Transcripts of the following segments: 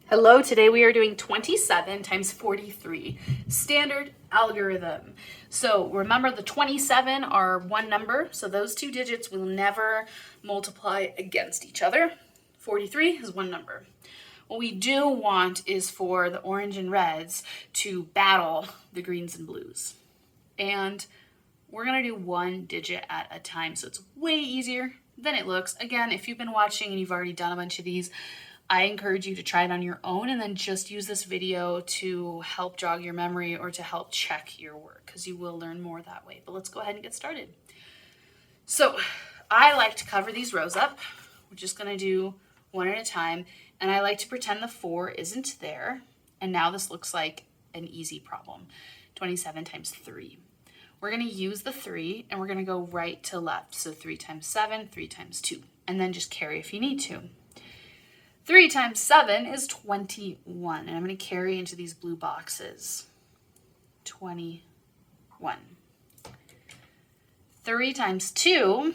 Hello, today we are doing 27 times 43, standard algorithm. So remember the 27 are one number, so those two digits will never multiply against each other. 43 is one number. What we do want is for the orange and reds to battle the greens and blues. And we're gonna do one digit at a time, so it's way easier than it looks. Again, if you've been watching and you've already done a bunch of these, I encourage you to try it on your own and then just use this video to help jog your memory or to help check your work, because you will learn more that way. But let's go ahead and get started. So I like to cover these rows up. We're just gonna do one at a time, and I like to pretend the 4 isn't there. And now this looks like an easy problem. 27 times 3. We're gonna use the 3 and we're gonna go right to left. So 3 times 7, 3 times 2, and then just carry if you need to. 3 times 7 is 21, and I'm going to carry into these blue boxes. 21. 3 times 2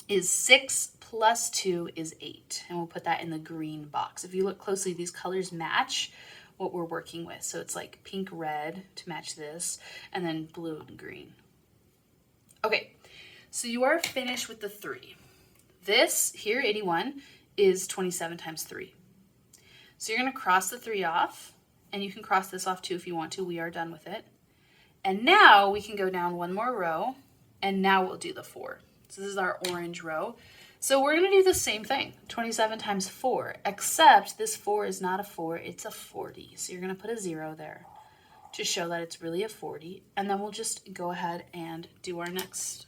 is 6 plus 2 is 8, and we'll put that in the green box. If you look closely, these colors match what we're working with. So it's like pink, red to match this, and then blue and green. Okay, so you are finished with the 3. This here, 81, is 27 times 3. So you're going to cross the 3 off, and you can cross this off too if you want to. We are done with it. And now we can go down one more row, and now we'll do the 4. So this is our orange row. So we're going to do the same thing, 27 times 4, except this 4 is not a 4, it's a 40. So you're going to put a 0 there to show that it's really a 40, and then we'll just go ahead and do our next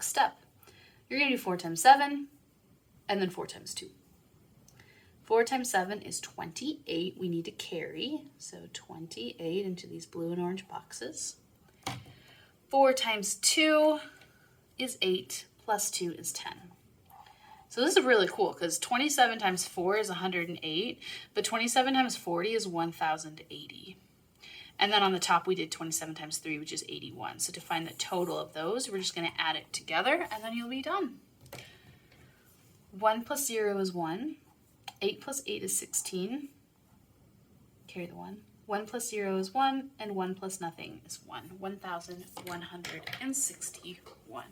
step. You're going to do 4 times 7, and then 4 times 2. 4 times 7 is 28. We need to carry, so 28 into these blue and orange boxes. 4 times 2 is 8, plus 2 is 10. So this is really cool because 27 times 4 is 108, but 27 times 40 is 1080. And then on the top we did 27 times 3, which is 81. So to find the total of those, we're just going to add it together, and then you'll be done. 1 plus 0 is 1. 8 plus 8 is 16. Carry the 1. 1 plus 0 is 1, and 1 plus nothing is 1. 1,161.